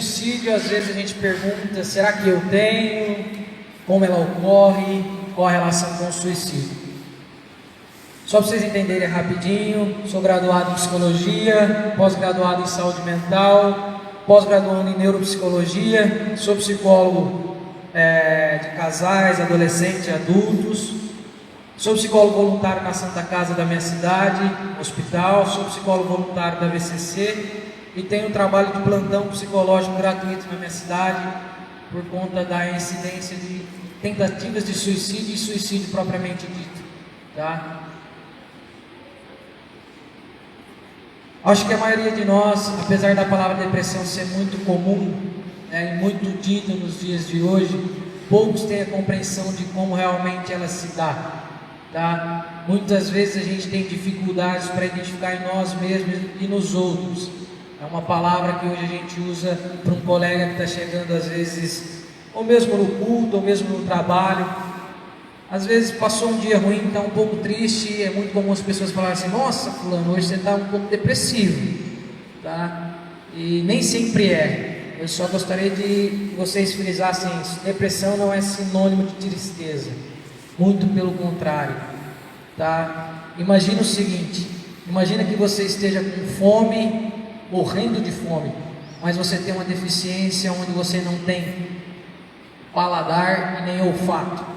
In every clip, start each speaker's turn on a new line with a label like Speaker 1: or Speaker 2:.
Speaker 1: suicídio, às vezes a gente pergunta, será que eu tenho? Como ela ocorre? Qual a relação com o suicídio? Só para vocês entenderem rapidinho, sou graduado em psicologia, pós-graduado em saúde mental, pós-graduando em neuropsicologia, sou psicólogo de casais, adolescentes e adultos, sou psicólogo voluntário na Santa Casa da minha cidade, hospital, sou psicólogo voluntário da VCC e tenho um trabalho de plantão psicológico gratuito na minha cidade por conta da incidência de tentativas de suicídio e suicídio propriamente dito, tá? Acho que a maioria de nós, apesar da palavra depressão ser muito comum, né, e muito dita nos dias de hoje, poucos têm a compreensão de como realmente ela se dá, tá? Muitas vezes a gente tem dificuldades para identificar em nós mesmos e nos outros. É uma palavra que hoje a gente usa para um colega que está chegando às vezes, ou mesmo no culto, ou mesmo no trabalho. Às vezes passou um dia ruim, está um pouco triste, é muito comum as pessoas falarem assim, nossa fulano, hoje você está um pouco depressivo, tá? E nem sempre é. Eu só gostaria de que vocês frisassem isso. Depressão não é sinônimo de tristeza, muito pelo contrário, tá? Imagina o seguinte, imagina que você esteja com fome, morrendo de fome, mas você tem uma deficiência onde você não tem paladar e nem olfato.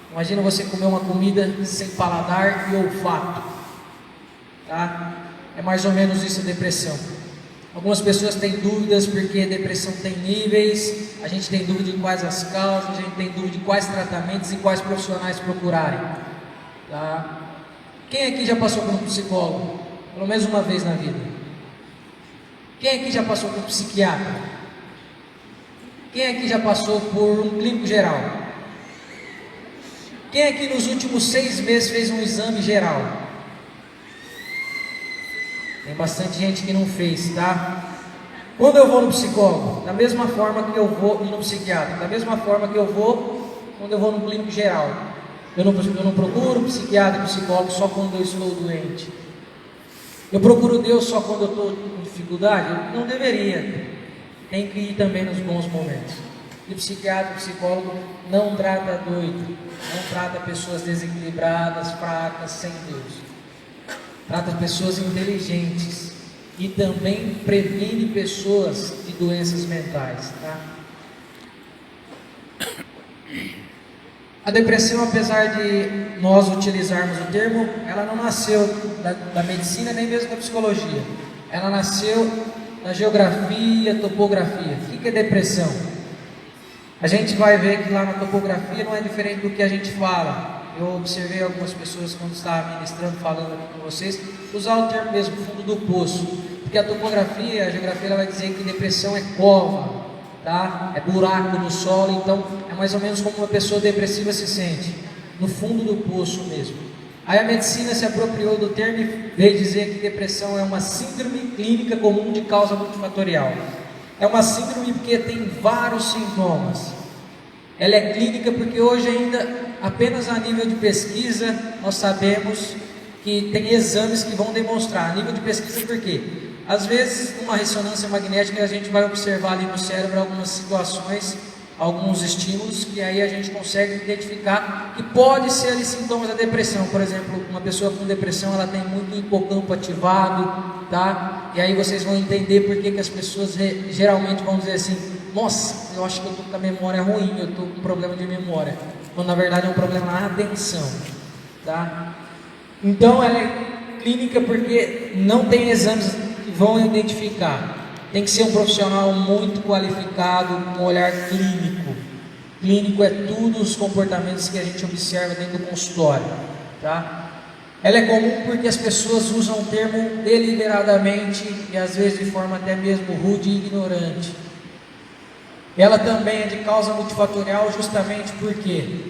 Speaker 1: Imagina você comer uma comida sem paladar e olfato, tá? É mais ou menos isso a depressão. Algumas pessoas têm dúvidas porque a depressão tem níveis, a gente tem dúvida de quais as causas, a gente tem dúvida de quais tratamentos e quais profissionais procurarem, tá? Quem aqui já passou por um psicólogo? Pelo menos uma vez na vida. Quem aqui já passou por um psiquiatra? Quem aqui já passou por um clínico geral? Quem aqui nos últimos 6 meses fez um exame geral? Tem bastante gente que não fez, tá? Quando eu vou no psicólogo, da mesma forma que eu vou no psiquiatra, da mesma forma que eu vou quando eu vou no clínico geral. Eu não procuro psiquiatra e psicólogo só quando eu estou doente. Eu procuro Deus só quando eu estou com dificuldade? Eu não deveria. Tem que ir também nos bons momentos. E psiquiatra, psicólogo não trata doido, não trata pessoas desequilibradas, fracas, sem Deus. Trata pessoas inteligentes e também previne pessoas de doenças mentais, tá? A depressão, apesar de nós utilizarmos o termo, ela não nasceu da medicina nem mesmo da psicologia. Ela nasceu da geografia, topografia. O que é depressão? A gente vai ver que lá na topografia não é diferente do que a gente fala. Eu observei algumas pessoas quando estava ministrando, falando aqui com vocês, usar o termo mesmo, fundo do poço. Porque a topografia, a geografia, ela vai dizer que depressão é cova, tá? É buraco no solo, então é mais ou menos como uma pessoa depressiva se sente, no fundo do poço mesmo. Aí a medicina se apropriou do termo e veio dizer que depressão é uma síndrome clínica comum de causa multifatorial. É uma síndrome porque tem vários sintomas. Ela é clínica porque hoje ainda, apenas a nível de pesquisa, nós sabemos que tem exames que vão demonstrar. A nível de pesquisa por quê? Às vezes, numa ressonância magnética, a gente vai observar ali no cérebro algumas situações, alguns estímulos, que aí a gente consegue identificar que pode ser ali sintomas da depressão. Por exemplo, uma pessoa com depressão, ela tem muito hipocampo ativado, tá? E aí vocês vão entender por que as pessoas geralmente vão dizer assim, nossa, eu acho que eu estou com a memória ruim, eu estou com problema de memória. Quando na verdade é um problema na atenção, tá? Então ela é clínica porque não tem exames que vão identificar. Tem que ser um profissional muito qualificado, com um olhar clínico. Clínico é tudo os comportamentos que a gente observa dentro do consultório, tá? Ela é comum porque as pessoas usam o termo deliberadamente e às vezes de forma até mesmo rude e ignorante. Ela também é de causa multifatorial justamente porque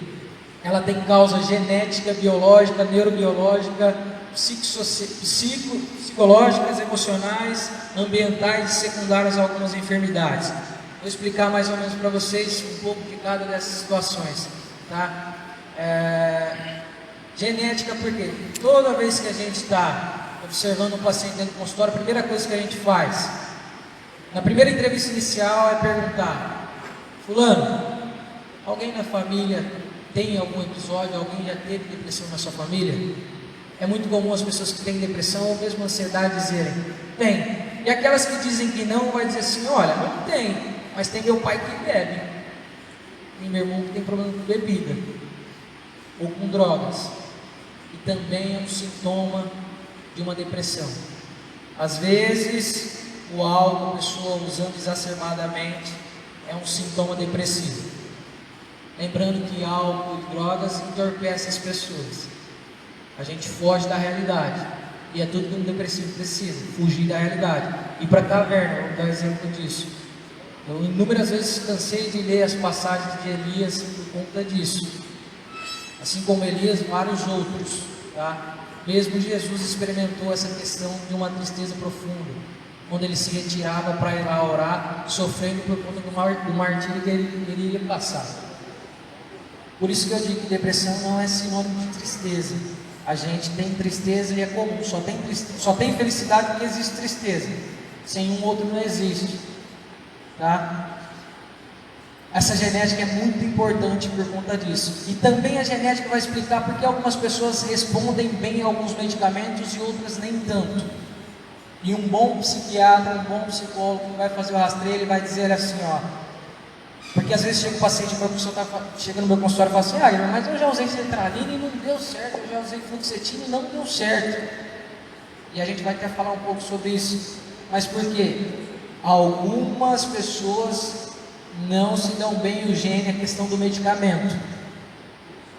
Speaker 1: ela tem causa genética, biológica, neurobiológica, psicológicas, emocionais, ambientais e secundárias a algumas enfermidades. Vou explicar mais ou menos para vocês um pouco de cada dessas situações, tá? Genética, porque toda vez que a gente está observando um paciente dentro do consultório, a primeira coisa que a gente faz, Na primeira entrevista inicial é perguntar: fulano, alguém na família tem algum episódio, alguém já teve depressão na sua família? É muito comum as pessoas que têm depressão ou mesmo ansiedade dizerem: tem. E aquelas que dizem que não, vai dizer assim: olha, não tem, mas tem meu pai que bebe, tem meu irmão que tem problema com bebida ou com drogas, e também é um sintoma de uma depressão. Às vezes o álcool, a pessoa usando exacerbadamente, é um sintoma depressivo. Lembrando que álcool e drogas entorpecem as pessoas. A gente foge da realidade, e é tudo que um depressivo precisa: fugir da realidade, ir para a caverna. Vamos dar um exemplo disso. Eu inúmeras vezes cansei de ler as passagens de Elias por conta disso. Assim como Elias, vários outros, tá? Mesmo Jesus experimentou essa questão de uma tristeza profunda, quando ele se retirava para ir lá orar, sofrendo por conta do martírio que ele iria passar. Por isso que eu digo que depressão não é sinônimo de tristeza. A gente tem tristeza e é comum, só tem felicidade porque existe tristeza. Sem um outro não existe, tá? Essa genética é muito importante por conta disso. E também a genética vai explicar porque algumas pessoas respondem bem a alguns medicamentos e outras nem tanto. E um bom psiquiatra, um bom psicólogo que vai fazer o rastreio, ele vai dizer assim, ó. Porque às vezes chega um paciente, chega no meu consultório e fala assim: mas eu já usei sertralina e não deu certo, eu já usei fluoxetina e não deu certo. E a gente vai até falar um pouco sobre isso. Mas por quê? Algumas pessoas não se dão bem o gene, a questão do medicamento,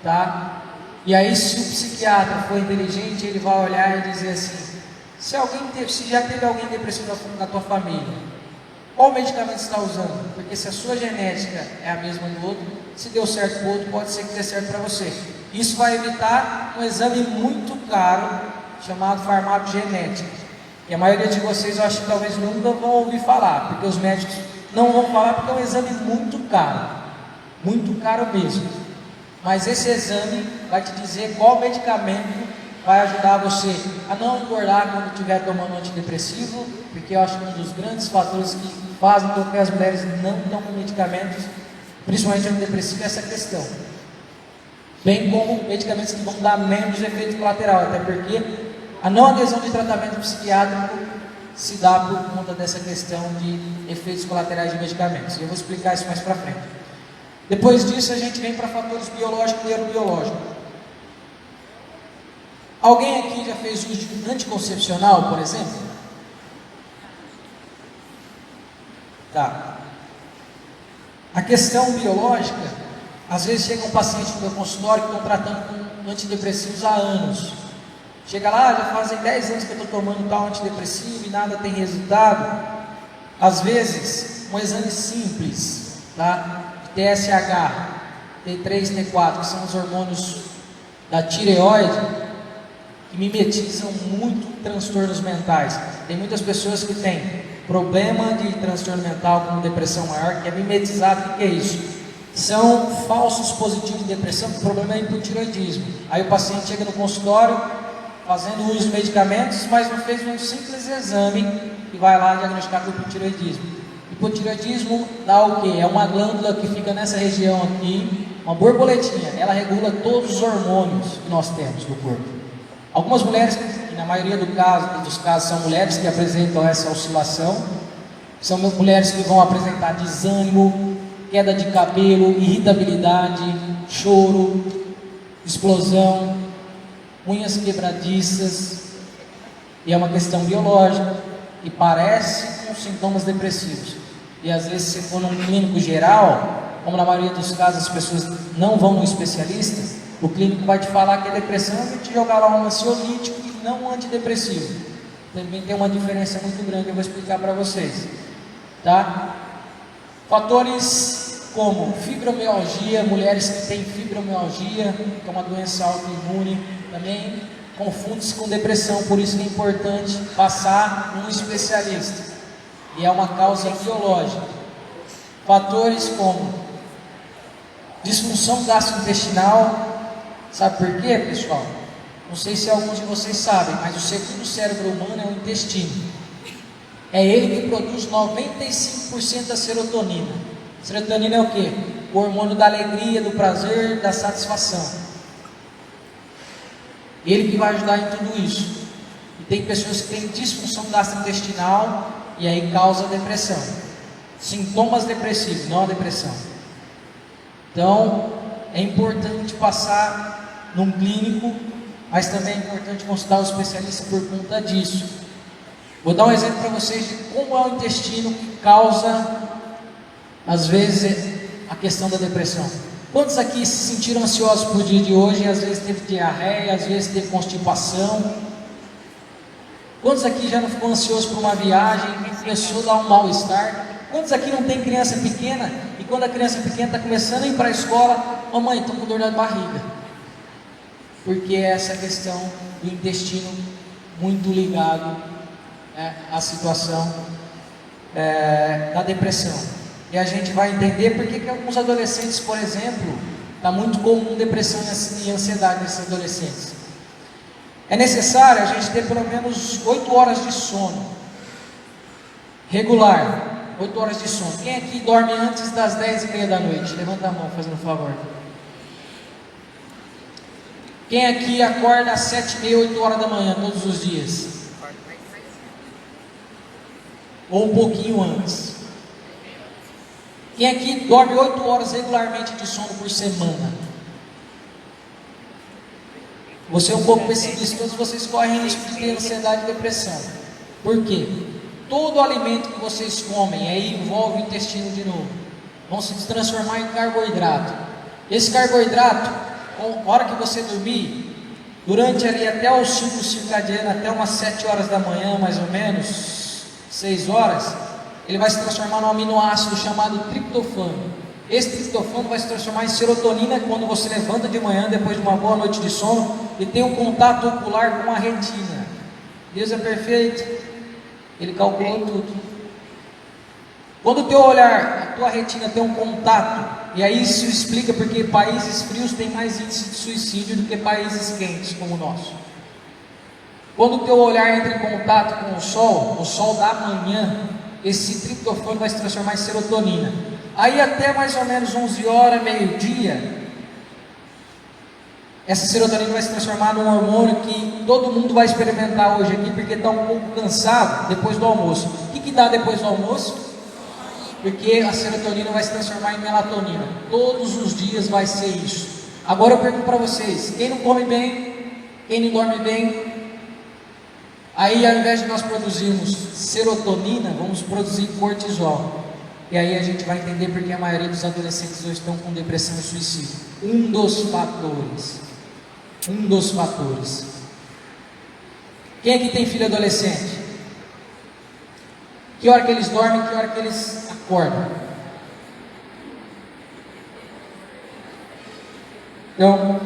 Speaker 1: tá? E aí, se o psiquiatra for inteligente, ele vai olhar e dizer assim: se já teve alguém depressivo na tua família, qual medicamento você está usando? Porque se a sua genética é a mesma do outro, se deu certo para o outro, pode ser que dê certo para você. Isso vai evitar um exame muito caro, chamado farmacogenética, e a maioria de vocês, eu acho que talvez nunca vão ouvir falar, porque os médicos não vão falar, porque é um exame muito caro mesmo. Mas esse exame vai te dizer qual medicamento vai ajudar você a não engordar quando estiver tomando antidepressivo, porque eu acho que um dos grandes fatores que fazem com que as mulheres não tomem medicamentos, principalmente antidepressivo, é essa questão. Bem como medicamentos que vão dar menos efeito colateral, até porque a não adesão de tratamento psiquiátrico se dá por conta dessa questão de efeitos colaterais de medicamentos. E eu vou explicar isso mais para frente. Depois disso, a gente vem para fatores biológicos e neurobiológicos. Alguém aqui já fez uso de anticoncepcional, por exemplo? Tá. A questão biológica, às vezes chega um paciente no meu consultório que estão tratando com antidepressivos há anos. Chega lá, já fazem 10 anos que eu estou tomando tal antidepressivo e nada tem resultado. Às vezes, um exame simples, tá? TSH, T3, T4, que são os hormônios da tireoide, que mimetizam muito transtornos mentais. Tem muitas pessoas que têm problema de transtorno mental como depressão maior, que é mimetizado. O que é isso? São falsos positivos de depressão, que o problema é hipotireoidismo. Aí o paciente chega no consultório fazendo uso de medicamentos, mas não fez um simples exame e vai lá diagnosticar com hipotireoidismo. Hipotireoidismo dá o quê? É uma glândula que fica nessa região aqui, uma borboletinha. Ela regula todos os hormônios que nós temos no corpo. Algumas mulheres, e na maioria dos casos são mulheres que apresentam essa oscilação, são mulheres que vão apresentar desânimo, queda de cabelo, irritabilidade, choro, explosão, unhas quebradiças, e é uma questão biológica que parece com sintomas depressivos. E às vezes, se for num clínico geral, como na maioria dos casos as pessoas não vão no especialista, o clínico vai te falar que é depressão e te jogar lá um ansiolítico e não um antidepressivo. Também tem uma diferença muito grande, eu vou explicar para vocês, tá? Fatores como fibromialgia, mulheres que têm fibromialgia, que é uma doença autoimune, também confunde-se com depressão, por isso que é importante passar num especialista, e é uma causa biológica. Fatores como disfunção gastrointestinal. Sabe por quê, pessoal? Não sei se alguns de vocês sabem, mas o segundo cérebro humano é o intestino. É ele que produz 95% da serotonina. Serotonina é o quê? O hormônio da alegria, do prazer, da satisfação. Ele que vai ajudar em tudo isso. E tem pessoas que têm disfunção gastrointestinal e aí causa depressão. Sintomas depressivos, não a depressão. Então, é importante passar num clínico, mas também é importante consultar o especialista por conta disso. Vou dar um exemplo para vocês de como é o intestino que causa, às vezes, a questão da depressão. Quantos aqui se sentiram ansiosos por dia de hoje e às vezes teve diarreia, às vezes teve constipação? Quantos aqui já não ficou ansioso por uma viagem e começou a dar um mal-estar? Quantos aqui não tem criança pequena e quando a criança pequena está começando a ir para a escola, mamãe, estou com dor na barriga? Porque é essa questão do intestino muito ligado à situação da depressão. E a gente vai entender porque que alguns adolescentes, por exemplo, está muito comum depressão e ansiedade nesses adolescentes. É necessário a gente ter pelo menos 8 horas de sono regular, 8 horas de sono. Quem aqui dorme antes das 10h30 da noite? Levanta a mão, fazendo um favor. Quem aqui acorda às 7h30, 8 horas da manhã, todos os dias? Ou um pouquinho antes? Quem aqui dorme 8 horas regularmente de sono por semana? Você é um pouco pessimista, todos vocês correm risco de ter ansiedade e depressão. Por quê? Todo alimento que vocês comem aí envolve o intestino de novo. Vão se transformar em carboidrato. Esse carboidrato, a hora que você dormir, durante ali até o ciclo circadiano, até umas 7 horas da manhã, mais ou menos, 6 horas, ele vai se transformar num aminoácido chamado triptofano. Esse triptofano vai se transformar em serotonina quando você levanta de manhã, depois de uma boa noite de sono, e tem um contato ocular com a retina. Deus é perfeito, Ele calculou tudo. Quando o teu olhar, a tua retina tem um contato, e aí isso explica porque países frios têm mais índice de suicídio do que países quentes como o nosso. Quando o teu olhar entra em contato com o sol da manhã, esse triptofano vai se transformar em serotonina. Aí até mais ou menos 11 horas, meio-dia, essa serotonina vai se transformar num hormônio que todo mundo vai experimentar hoje aqui, porque está um pouco cansado depois do almoço. O que dá depois do almoço? Porque a serotonina vai se transformar em melatonina. Todos os dias vai ser isso. Agora eu pergunto para vocês, quem não come bem, quem não dorme bem, aí ao invés de nós produzirmos serotonina, vamos produzir cortisol. E aí a gente vai entender porque a maioria dos adolescentes hoje estão com depressão e suicídio. Um dos fatores. Quem aqui tem filho adolescente? Que hora que eles dormem, que hora que eles acordam? Então,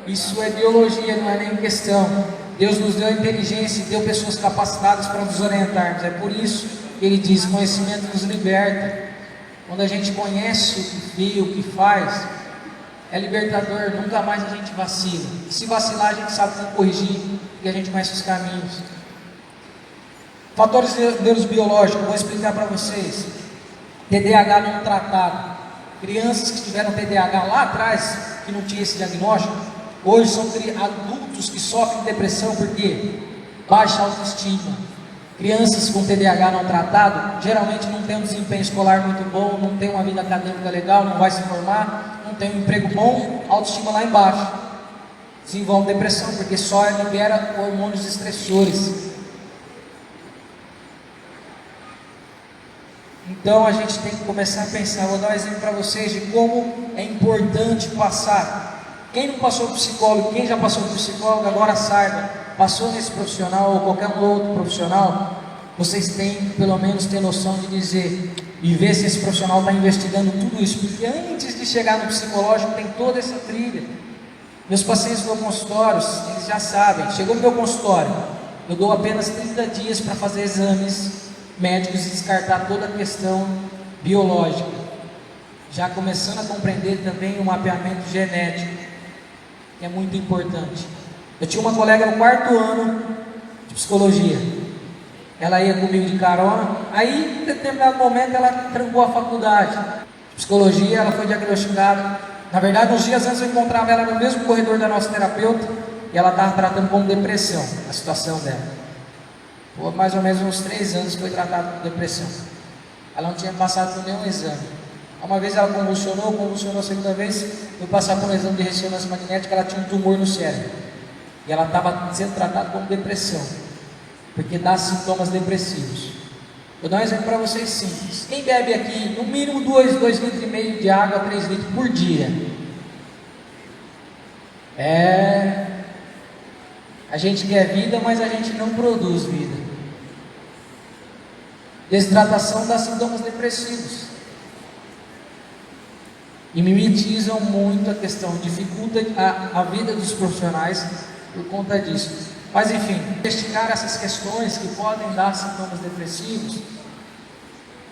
Speaker 1: isso é biologia, não é nem questão. Deus nos deu inteligência e deu pessoas capacitadas para nos orientarmos. É por isso que Ele diz: conhecimento nos liberta. Quando a gente conhece o que vê, o que faz, é libertador, nunca mais a gente vacila. E se vacilar, a gente sabe como corrigir, porque a gente conhece os caminhos. Fatores neurobiológicos, vou explicar para vocês. TDAH não tratado. Crianças que tiveram TDAH lá atrás, que não tinha esse diagnóstico, hoje são adultos que sofrem de depressão, porque baixa autoestima. Crianças com TDAH não tratado, geralmente não tem um desempenho escolar muito bom, não tem uma vida acadêmica legal, não vai se formar, não tem um emprego bom, autoestima lá embaixo. Desenvolve depressão, porque só libera hormônios estressores. Então a gente tem que começar a pensar. Vou dar um exemplo para vocês de como é importante passar. Quem não passou por psicólogo, quem já passou por psicólogo, agora saiba, passou nesse profissional ou qualquer outro profissional, vocês têm que pelo menos ter noção de dizer e ver se esse profissional está investigando tudo isso, porque antes de chegar no psicológico tem toda essa trilha. Meus pacientes no meu consultório, eles já sabem, chegou no meu consultório, eu dou apenas 30 dias para fazer exames médicos e descartar toda a questão biológica, já começando a compreender também o mapeamento genético, que é muito importante. Eu tinha uma colega no 4º ano de psicologia, ela ia comigo de carona. Aí, em determinado momento, ela trancou a faculdade. Psicologia, ela foi diagnosticada. Na verdade, uns dias antes eu encontrava ela no mesmo corredor da nossa terapeuta e ela estava tratando como depressão, a situação dela. Por mais ou menos uns 3 anos foi tratada com depressão. Ela não tinha passado por nenhum exame. Uma vez ela convulsionou a segunda vez, foi passar por um exame de ressonância magnética, ela tinha um tumor no cérebro. E ela estava sendo tratada como depressão, porque dá sintomas depressivos. Vou dar um exemplo para vocês simples. Quem bebe aqui, no mínimo 2,5 litros de água, 3 litros por dia? A gente quer vida, mas a gente não produz vida. Desidratação dá sintomas depressivos. E mimetizam muito a questão, dificulta a vida dos profissionais por conta disso. Mas enfim, investigar essas questões que podem dar sintomas depressivos.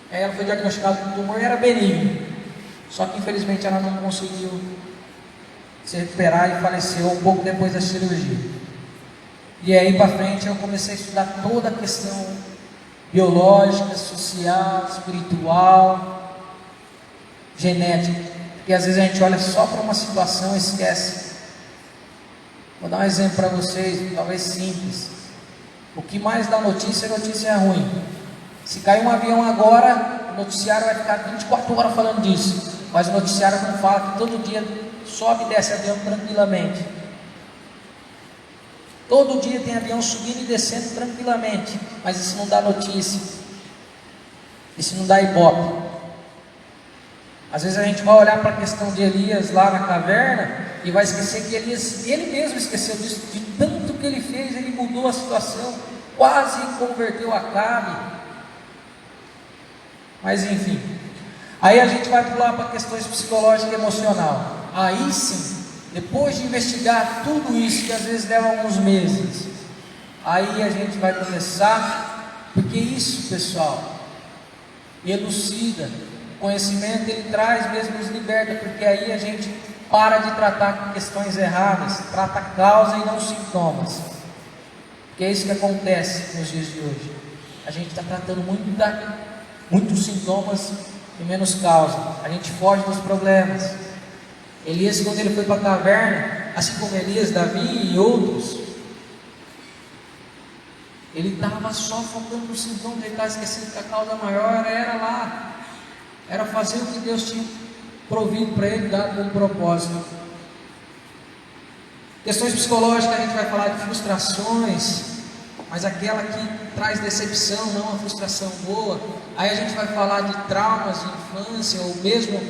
Speaker 1: Ela foi diagnosticada com tumor e era benigno. Só que infelizmente ela não conseguiu se recuperar e faleceu um pouco depois da cirurgia. E aí para frente eu comecei a estudar toda a questão biológica, social, espiritual, genética. Porque às vezes a gente olha só para uma situação e esquece. Vou dar um exemplo para vocês, talvez simples. O que mais dá notícia é notícia ruim. Se cair um avião agora, o noticiário vai ficar 24 horas falando disso. Mas o noticiário não fala que todo dia sobe e desce avião tranquilamente. Todo dia tem avião subindo e descendo tranquilamente. Mas isso não dá notícia. Isso não dá ibope. Às vezes a gente vai olhar para a questão de Elias lá na caverna e vai esquecer que Elias, ele mesmo esqueceu disso, de tanto que ele fez, ele mudou a situação, quase converteu Acabe. Mas enfim, aí a gente vai pular para questões psicológicas e emocional. Aí sim, depois de investigar tudo isso, que às vezes leva alguns meses, aí a gente vai começar, porque isso, pessoal, elucida. Conhecimento ele traz mesmo, nos liberta, porque aí a gente para de tratar questões erradas, trata a causa e não sintomas, que é isso que acontece nos dias de hoje. A gente está tratando muitos sintomas e menos causa, a gente foge dos problemas. Elias, quando ele foi para a caverna, assim como Elias, Davi e outros, ele estava só focando no sintoma, ele estava esquecendo que a causa maior era lá. Era fazer o que Deus tinha provido para ele, dado como propósito. Questões psicológicas, a gente vai falar de frustrações, mas aquela que traz decepção, não uma frustração boa. Aí a gente vai falar de traumas de infância, ou mesmo,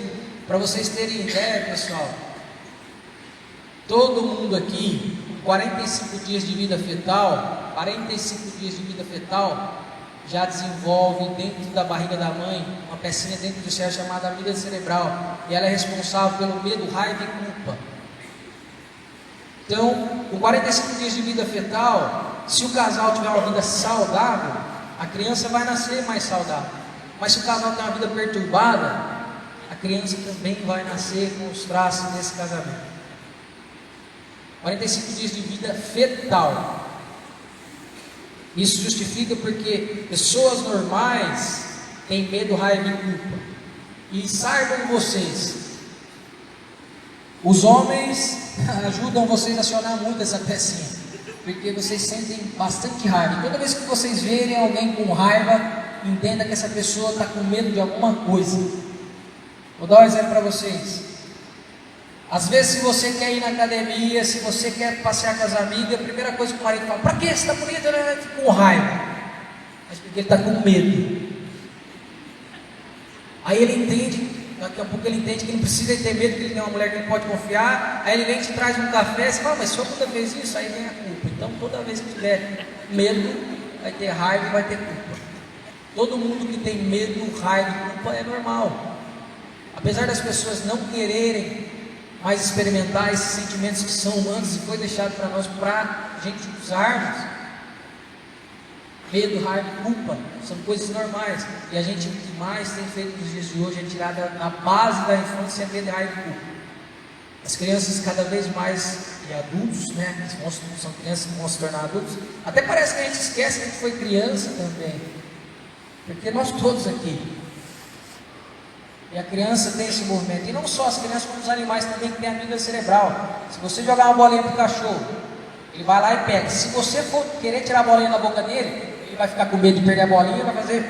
Speaker 1: para vocês terem ideia, pessoal, todo mundo aqui, 45 dias de vida fetal, 45 dias de vida fetal, já desenvolve dentro da barriga da mãe uma pecinha dentro do cérebro chamada amígdala cerebral, e ela é responsável pelo medo, raiva e culpa. Então, com 45 dias de vida fetal, se o casal tiver uma vida saudável, a criança vai nascer mais saudável. Mas se o casal tem uma vida perturbada, a criança também vai nascer com os traços desse casamento. 45 dias de vida fetal. Isso justifica porque pessoas normais têm medo, raiva e culpa. E saibam vocês, os homens ajudam vocês a acionar muito essa pecinha, porque vocês sentem bastante raiva. E toda vez que vocês verem alguém com raiva, entenda que essa pessoa está com medo de alguma coisa. Vou dar um exemplo para vocês. Às vezes, se você quer ir na academia, se você quer passear com as amigas, a primeira coisa que o marido fala: para que você está bonita? Ele fica com raiva. Mas porque ele está com medo. Aí ele entende, daqui a pouco ele entende que não precisa ter medo, que ele tem uma mulher que ele pode confiar. Aí ele vem e te traz um café, você fala: mas se eu nunca fez isso, aí vem a culpa. Então toda vez que tiver medo, vai ter raiva e vai ter culpa. Todo mundo que tem medo, raiva e culpa é normal. Apesar das pessoas não quererem mais experimentar esses sentimentos que são humanos e foi deixado para nós, para a gente usarmos, medo, raiva e culpa são coisas normais, e a gente, o que mais tem feito nos dias de hoje é tirar a base da infância, medo, raiva e culpa. As crianças cada vez mais e adultos, né? São crianças que vão se tornar adultos. Até parece que a gente esquece que a gente foi criança também, porque nós todos aqui. E a criança tem esse movimento, e não só as crianças, como os animais também que têm amígdala cerebral. Se você jogar uma bolinha para o cachorro, ele vai lá e pega. Se você for querer tirar a bolinha da boca dele, ele vai ficar com medo de perder a bolinha e vai fazer.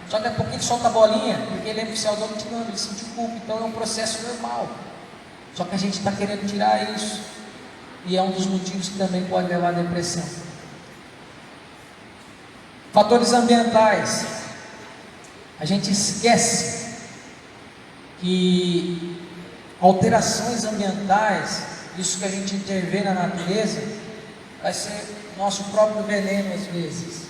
Speaker 1: Só que daqui a pouquinho ele solta a bolinha, porque ele lembra que você é o dono de campo, ele sentiu culpa. Então é um processo normal. Só que a gente está querendo tirar isso, e é um dos motivos que também pode levar à depressão. Fatores ambientais. A gente esquece que alterações ambientais, isso que a gente intervém na natureza, vai ser nosso próprio veneno às vezes.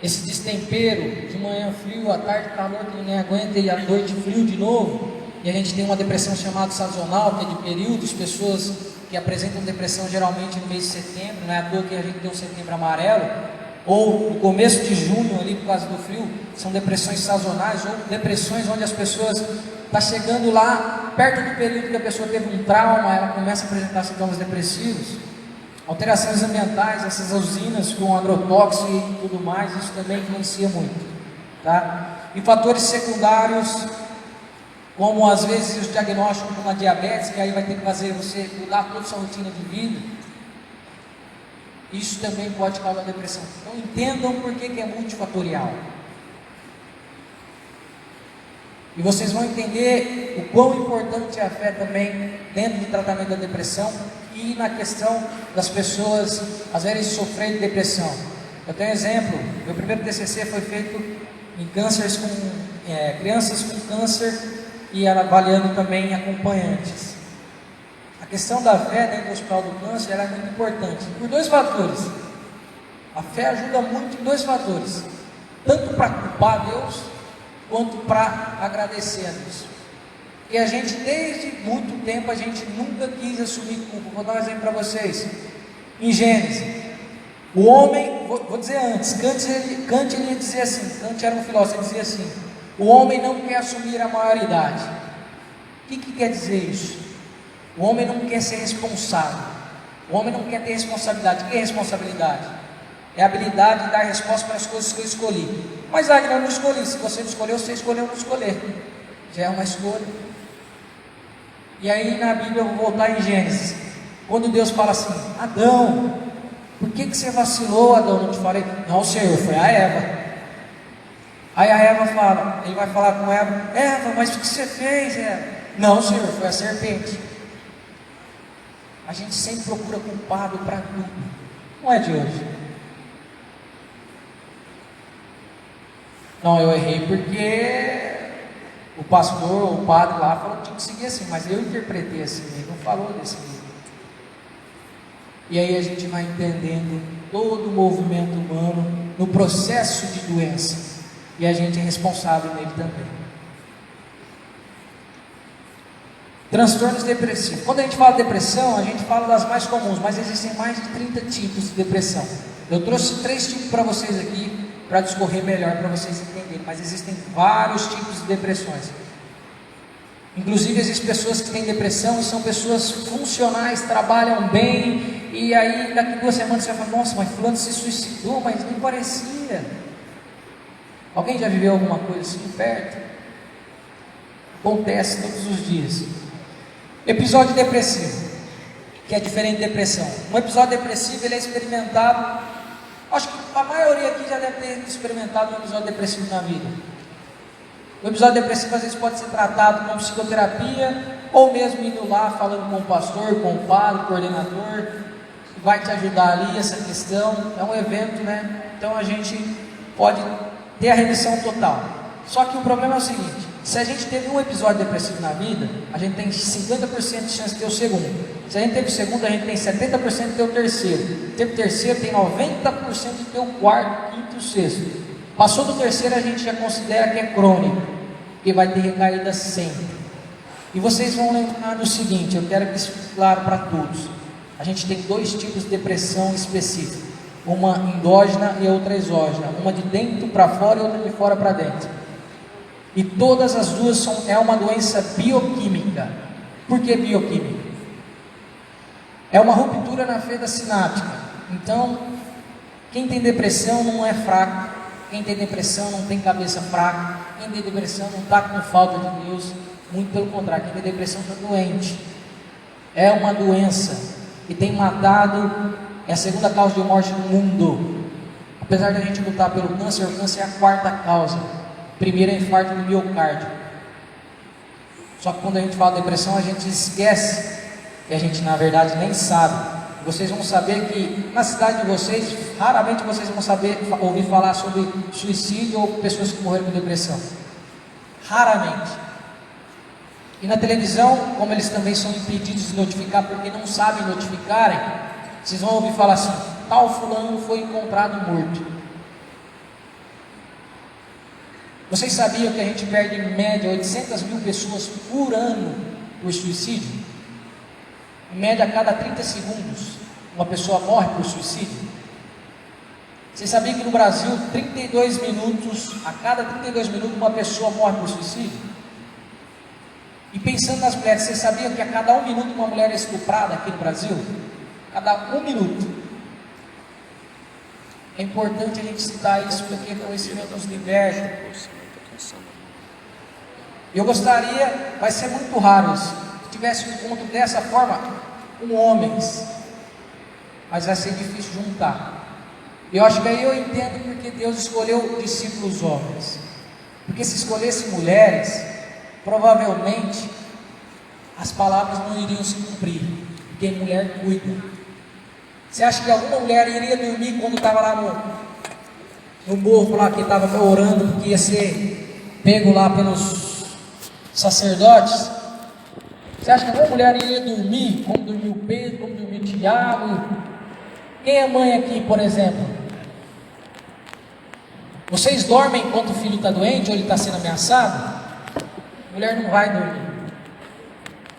Speaker 1: Esse destempero, de manhã frio, à tarde calor que ninguém aguenta, e à noite frio de novo, e a gente tem uma depressão chamada sazonal, que é de períodos, pessoas que apresentam depressão geralmente no mês de setembro, não é à toa que a gente tem o setembro amarelo, ou no começo de junho ali por causa do frio, são depressões sazonais, ou depressões onde as pessoas estão chegando lá, perto do período que a pessoa teve um trauma, ela começa a apresentar sintomas depressivos. Alterações ambientais, essas usinas com agrotóxico e tudo mais, isso também influencia muito, tá? E fatores secundários, como às vezes os diagnósticos de uma diabetes, que aí vai ter que fazer você mudar toda a sua rotina de vida, isso também pode causar depressão. Então entendam por que é multifatorial. E vocês vão entender o quão importante é a fé também dentro do tratamento da depressão e na questão das pessoas às vezes sofrerem de depressão. Eu tenho um exemplo, meu primeiro TCC foi feito em crianças com câncer e avaliando também acompanhantes. A questão da fé dentro do Hospital do Câncer ela é muito importante, por dois fatores. A fé ajuda muito em dois fatores, tanto para culpar Deus, quanto para agradecer a Deus. E a gente, desde muito tempo, a gente nunca quis assumir culpa. Vou dar um exemplo para vocês. Em Gênesis, o homem, vou dizer antes, Kant ele ia dizer assim, Kant era um filósofo, ele dizia assim, o homem não quer assumir a maioridade. O que quer dizer isso? O homem não quer ser responsável. O homem não quer ter responsabilidade. O que é responsabilidade? É a habilidade de dar resposta para as coisas que eu escolhi. Mas eu não escolhi. Se você não escolheu, você escolheu não escolher. Já é uma escolha. E aí na Bíblia, eu vou voltar em Gênesis, quando Deus fala assim, Adão, por que você vacilou, Adão? Não te falei? Não, Senhor, foi a Eva. Aí a Eva fala, ele vai falar com Eva, Eva, mas o que você fez, Eva? Não, Senhor, foi a serpente. A gente sempre procura culpado para tudo. Não é de hoje. Não, eu errei porque o pastor ou o padre lá falou que tinha que seguir assim, mas eu interpretei assim, ele não falou desse jeito. E aí a gente vai entendendo todo o movimento humano no processo de doença, e a gente é responsável nele também. Transtornos depressivos. Quando a gente fala de depressão, a gente fala das mais comuns, mas existem mais de 30 tipos de depressão. Eu trouxe 3 tipos para vocês aqui, para discorrer melhor, para vocês entenderem, mas existem vários tipos de depressões. Inclusive existem pessoas que têm depressão e são pessoas funcionais, trabalham bem, e aí daqui 2 semanas você vai falar, nossa, mas fulano se suicidou, mas nem parecia. Alguém já viveu alguma coisa assim perto? Acontece todos os dias. Episódio depressivo, que é diferente de depressão. Um episódio depressivo ele é experimentado, acho que a maioria aqui já deve ter experimentado um episódio depressivo na vida. O episódio depressivo às vezes pode ser tratado com psicoterapia, ou mesmo indo lá falando com o pastor, com o padre, coordenador, que vai te ajudar ali essa questão. É um evento, né? Então a gente pode ter a remissão total. Só que o problema é o seguinte, se a gente teve um episódio depressivo na vida, a gente tem 50% de chance de ter o segundo. Se a gente teve o segundo, a gente tem 70% de ter o terceiro. Teve o terceiro, tem 90% de ter o quarto, quinto e o sexto. Passou do terceiro, a gente já considera que é crônico, que vai ter recaída sempre. E vocês vão lembrar do seguinte, eu quero que isso fique claro para todos. A gente tem 2 tipos de depressão específica. Uma endógena e outra exógena. Uma de dentro para fora e outra de fora para dentro. E todas as duas é uma doença bioquímica. Por que bioquímica? É uma ruptura na fenda sináptica. Então, quem tem depressão não é fraco. Quem tem depressão não tem cabeça fraca. Quem tem depressão não está com falta de Deus. Muito pelo contrário, quem tem depressão está doente. É uma doença que tem matado, é a segunda causa de morte no mundo. Apesar de a gente lutar pelo câncer, o câncer é a quarta causa. Primeiro é infarto do miocárdio. Só que quando a gente fala de depressão, a gente esquece que a gente na verdade nem sabe. Vocês vão saber que na cidade de vocês, raramente vocês vão ouvir falar sobre suicídio ou pessoas que morreram com depressão. Raramente. E na televisão, como eles também são impedidos de notificar porque não sabem notificarem, vocês vão ouvir falar assim: tal fulano foi encontrado morto. Vocês sabiam que a gente perde em média 800 mil pessoas por ano por suicídio? Em média, a cada 30 segundos, uma pessoa morre por suicídio. Vocês sabiam que no Brasil, 32 minutos, a cada 32 minutos, uma pessoa morre por suicídio? E pensando nas mulheres, vocês sabiam que a cada 1 minuto uma mulher é estuprada aqui no Brasil? Cada 1 minuto. É importante a gente citar isso porque conhecimento nos liberta. Eu gostaria, vai ser muito raro isso, que tivesse um encontro dessa forma com homens, mas vai ser difícil juntar. Eu acho que aí eu entendo porque Deus escolheu discípulos homens, porque se escolhesse mulheres, provavelmente as palavras não iriam se cumprir, porque mulher cuida. Você acha que alguma mulher iria dormir quando estava lá no morro, lá que estava orando, porque ia ser pego lá pelos sacerdotes? Você acha que alguma mulher iria dormir, como dormiu Pedro, como dormiu Tiago? Quem é mãe aqui, por exemplo? Vocês dormem enquanto o filho está doente ou ele está sendo ameaçado? A mulher não vai dormir.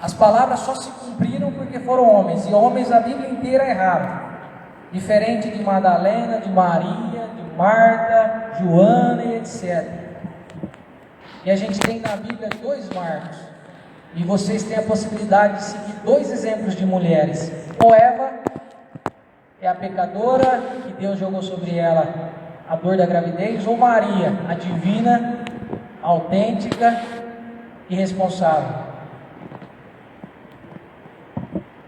Speaker 1: As palavras só se cumpriram porque foram homens, e homens a Bíblia inteira erraram. Diferente de Madalena, de Maria, de Marta, Joana e etc. E a gente tem na Bíblia 2 Marcos. E vocês têm a possibilidade de seguir 2 exemplos de mulheres. Ou Eva, é a pecadora, que Deus jogou sobre ela a dor da gravidez, ou Maria, a divina, autêntica e responsável.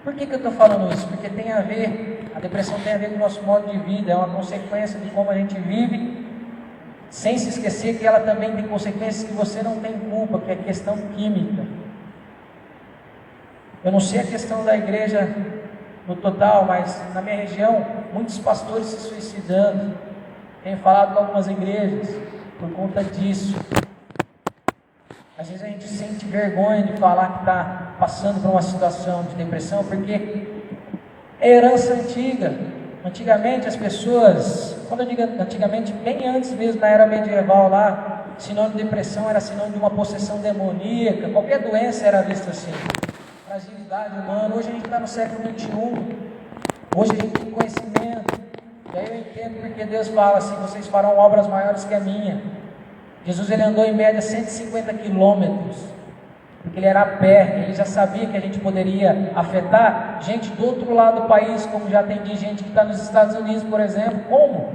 Speaker 1: Por que eu estou falando isso? Porque tem a ver, a depressão tem a ver com o nosso modo de vida, é uma consequência de como a gente vive, sem se esquecer que ela também tem consequências que você não tem culpa, que é questão química. Eu não sei a questão da igreja no total, mas na minha região, muitos pastores se suicidando. Tenho falado com algumas igrejas por conta disso. Às vezes a gente sente vergonha de falar que está passando por uma situação de depressão, porque é herança antiga. Antigamente as pessoas, quando eu digo antigamente, bem antes mesmo, na era medieval lá, sinônimo de depressão era sinônimo de uma possessão demoníaca, qualquer doença era vista assim. Fragilidade humana. Hoje a gente está no século XXI, hoje a gente tem conhecimento, e aí eu entendo porque Deus fala assim: vocês farão obras maiores que a minha. Jesus ele andou em média 150 quilômetros, porque ele era a pé, ele já sabia que a gente poderia afetar gente do outro lado do país, como já tem de gente que está nos Estados Unidos, por exemplo. Como?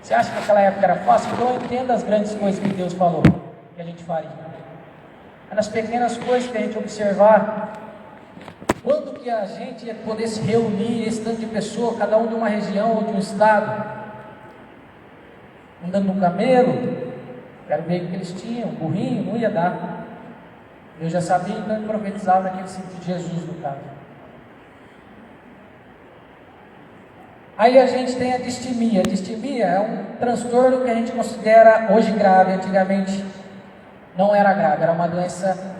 Speaker 1: Você acha que naquela época era fácil? Então eu entendo as grandes coisas que Deus falou que a gente faria. É nas pequenas coisas que a gente observar. Quando que a gente ia poder se reunir, esse tanto de pessoa, cada um de uma região ou de um estado, andando no camelo? Quero ver o que eles tinham, burrinho, não ia dar. Eu já sabia, então ele profetizava naquele sentido de Jesus, no caso. Aí a gente tem a distimia. A distimia é um transtorno que a gente considera hoje grave. Antigamente não era grave, era uma doença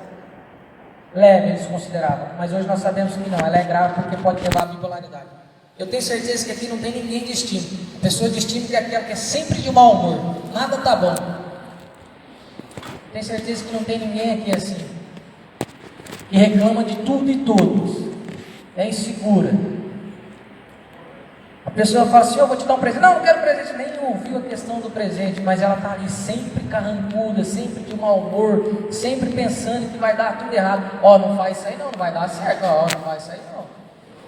Speaker 1: leve, eles consideravam. Mas hoje nós sabemos que não, ela é grave porque pode levar à bipolaridade. Eu tenho certeza que aqui não tem ninguém distímico. A pessoa distímica é aquela que é sempre de mau humor, nada tá bom. Tenho certeza que não tem ninguém aqui assim, que reclama de tudo e todos, é insegura. A pessoa fala assim, eu vou te dar um presente. Não, não quero presente. Nem ouviu a questão do presente, mas ela está ali sempre carrancuda, sempre de mau humor, sempre pensando que vai dar tudo errado. Ó, não faz isso aí não, não vai dar certo. Ó, não faz isso aí não.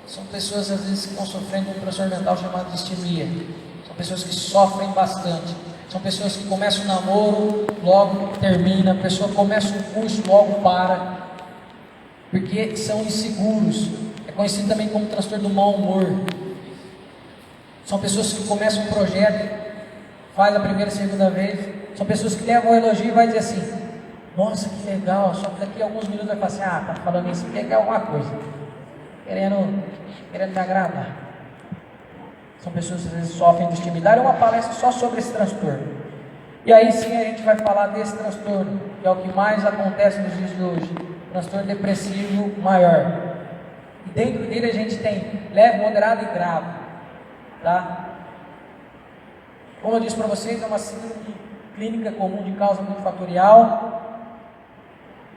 Speaker 1: São pessoas às vezes que estão sofrendo um transtorno mental chamado distimia. São pessoas que sofrem bastante. São pessoas que começam o namoro, logo termina. A pessoa começa um curso, logo para. Porque são inseguros. É conhecido também como transtorno do mau humor. São pessoas que começam um projeto, faz a primeira e segunda vez. São pessoas que levam um elogio e vai dizer assim, nossa, que legal. Só que daqui a alguns minutos vai falar assim, tá falando isso porque quer alguma coisa. Querendo me agradar. São pessoas que às vezes sofrem de intimidade. É uma palestra só sobre esse transtorno. E aí sim a gente vai falar desse transtorno, que é o que mais acontece nos dias de hoje. Transtorno depressivo maior. E dentro dele a gente tem leve, moderado e grave. Tá? Como eu disse para vocês, é uma síndrome clínica comum de causa multifatorial.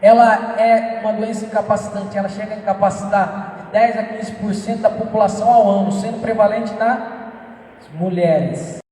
Speaker 1: Ela é uma doença incapacitante. Ela chega a incapacitar de 10 a 15% da população ao ano, sendo prevalente nas mulheres.